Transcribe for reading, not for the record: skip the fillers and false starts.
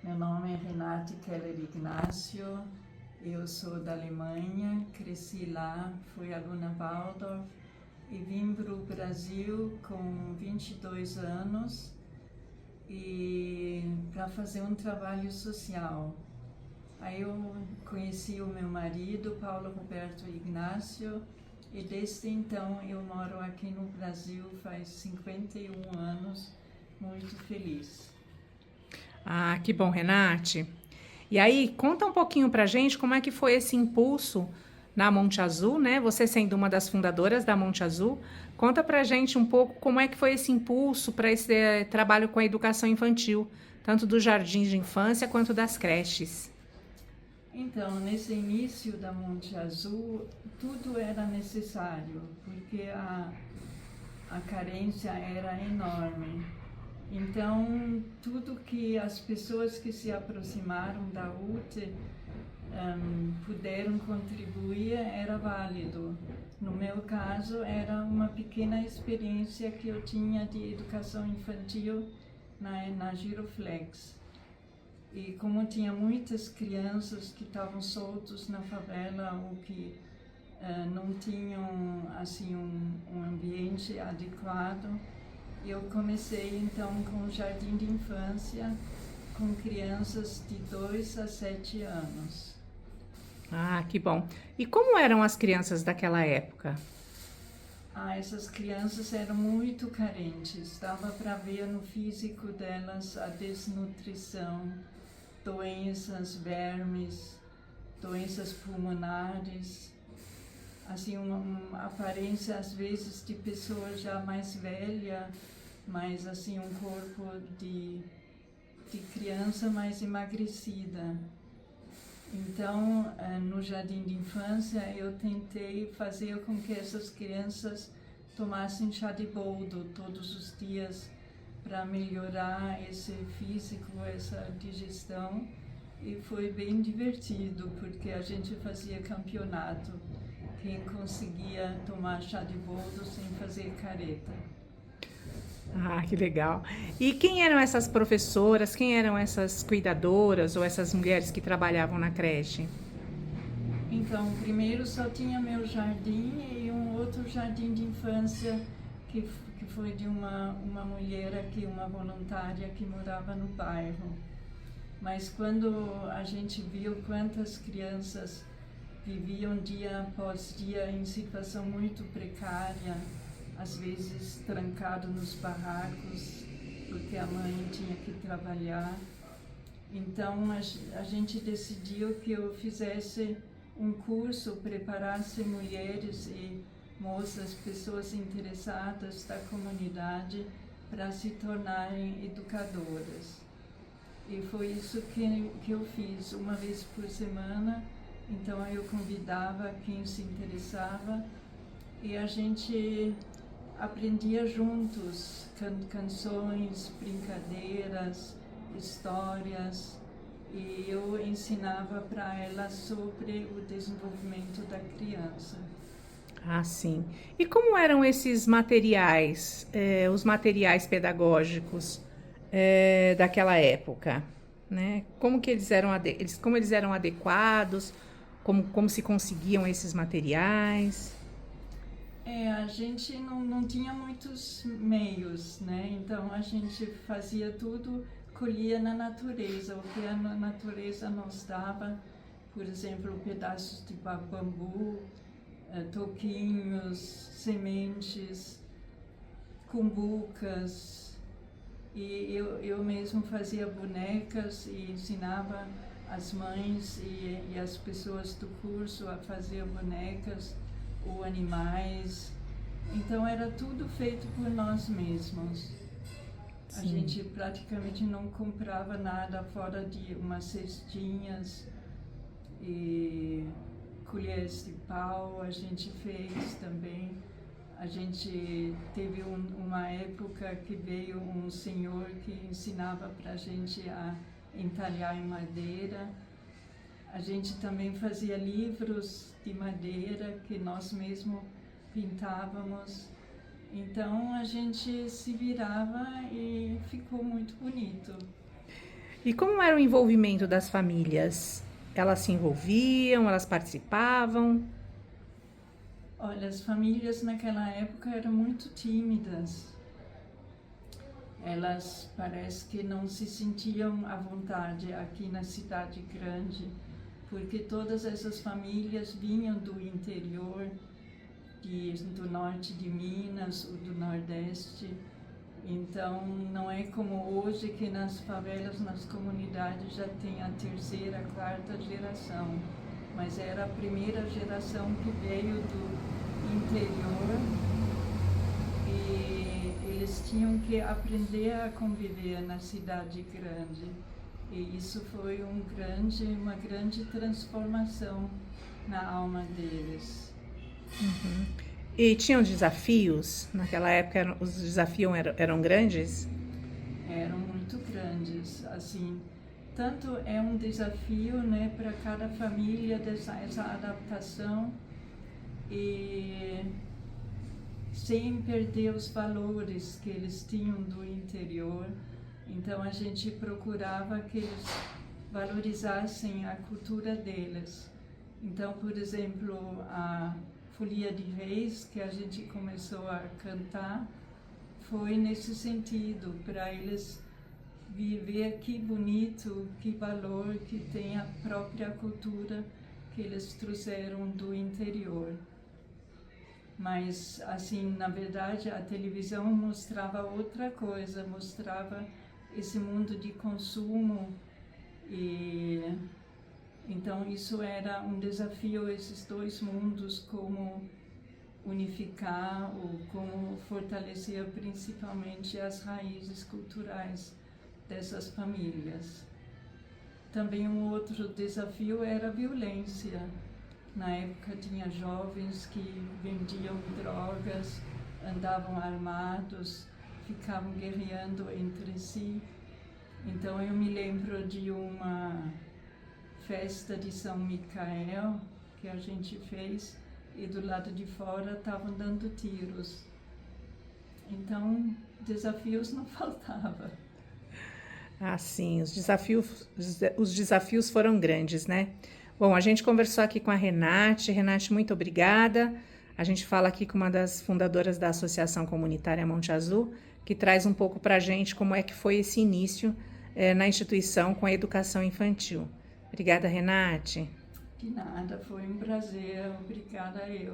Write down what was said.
Meu nome é Renate Keller Ignacio, eu sou da Alemanha, cresci lá, fui aluna Waldorf e vim para o Brasil com 22 anos e para fazer um trabalho social. Aí eu conheci o meu marido, Paulo Roberto Ignacio, e desde então eu moro aqui no Brasil faz 51 anos, muito feliz. Ah, que bom, Renate. E aí, conta um pouquinho pra gente como é que foi esse impulso na Monte Azul, né? Você sendo uma das fundadoras da Monte Azul, conta pra gente um pouco como é que foi esse impulso para esse trabalho com a educação infantil, tanto dos jardins de infância quanto das creches. Então, nesse início da Monte Azul, tudo era necessário, porque a carência era enorme. Então, tudo que as pessoas que se aproximaram da UTE puderam contribuir era válido. No meu caso, era uma pequena experiência que eu tinha de educação infantil na Giroflex. E como tinha muitas crianças que estavam soltos na favela ou que não tinham assim um ambiente adequado, eu comecei então com o jardim de infância com crianças de 2 a 7 anos. Ah, que bom. E como eram as crianças daquela época? Essas crianças eram muito carentes, dava para ver no físico delas a desnutrição, doenças, vermes, doenças pulmonares, assim uma aparência às vezes de pessoa já mais velha, mas assim um corpo de criança mais emagrecida. Então, no jardim de infância, eu tentei fazer com que essas crianças tomassem chá de boldo todos os dias para melhorar esse físico, essa digestão. E foi bem divertido, porque a gente fazia campeonato. Quem conseguia tomar chá de boldo sem fazer careta. Ah, que legal. E quem eram essas professoras, quem eram essas cuidadoras ou essas mulheres que trabalhavam na creche? Então, primeiro só tinha meu jardim e um outro jardim de infância que foi de uma mulher aqui, uma voluntária que morava no bairro. Mas quando a gente viu quantas crianças viviam dia após dia em situação muito precária, às vezes trancado nos barracos, porque a mãe tinha que trabalhar. Então a gente decidiu que eu fizesse um curso, preparasse mulheres e moças, pessoas interessadas da comunidade para se tornarem educadoras. E foi isso que eu fiz, uma vez por semana. Então eu convidava quem se interessava e a gente aprendia juntos canções, brincadeiras, histórias, e eu ensinava para elas sobre o desenvolvimento da criança. Ah, sim. E como eram esses materiais, os materiais pedagógicos daquela época, né? Como que como eles eram adequados? Como se conseguiam esses materiais? A gente não tinha muitos meios, né? Então a gente fazia tudo, colhia na natureza, o que a natureza nos dava, por exemplo, pedaços de bambu, toquinhos, sementes, cumbucas. E eu mesmo fazia bonecas e ensinava as mães e as pessoas do curso a fazer bonecas ou animais. Então era tudo feito por nós mesmos. A Sim. gente praticamente não comprava nada fora de umas cestinhas e colheres de pau a gente fez também. A gente teve uma época que veio um senhor que ensinava para a gente a entalhar em madeira. A gente também fazia livros de madeira que nós mesmos pintávamos. Então a gente se virava e ficou muito bonito. E como era o envolvimento das famílias? Elas se envolviam, elas participavam? Olha, as famílias naquela época eram muito tímidas. Elas parece que não se sentiam à vontade aqui na cidade grande, porque todas essas famílias vinham do interior, do norte de Minas, ou do nordeste. Então, não é como hoje que nas favelas, nas comunidades já tem a terceira, a quarta geração, mas era a primeira geração que veio do interior e eles tinham que aprender a conviver na cidade grande. E isso foi uma grande transformação na alma deles. Uhum. E tinham desafios? Naquela época os desafios eram grandes? Eram muito grandes, assim, tanto é um desafio, né, para cada família essa adaptação e sem perder os valores que eles tinham do interior. Então a gente procurava que eles valorizassem a cultura deles. Então, por exemplo, a Folia de Reis, que a gente começou a cantar, foi nesse sentido, para eles viver que bonito, que valor que tem a própria cultura que eles trouxeram do interior. Mas, assim, na verdade, a televisão mostrava outra coisa, mostrava esse mundo de consumo e então isso era um desafio, esses dois mundos, como unificar ou como fortalecer principalmente as raízes culturais dessas famílias. Também um outro desafio era a violência. Na época tinha jovens que vendiam drogas, andavam armados, ficavam guerreando entre si. Então eu me lembro de uma festa de São Micael que a gente fez e do lado de fora estavam dando tiros. Então, desafios não faltavam. Ah, sim, os desafios foram grandes, né? Bom, a gente conversou aqui com a Renate. Renate, muito obrigada. A gente fala aqui com uma das fundadoras da Associação Comunitária Monte Azul, que traz um pouco para a gente como é que foi esse início na instituição com a educação infantil. Obrigada, Renate. De nada, foi um prazer. Obrigada a eu.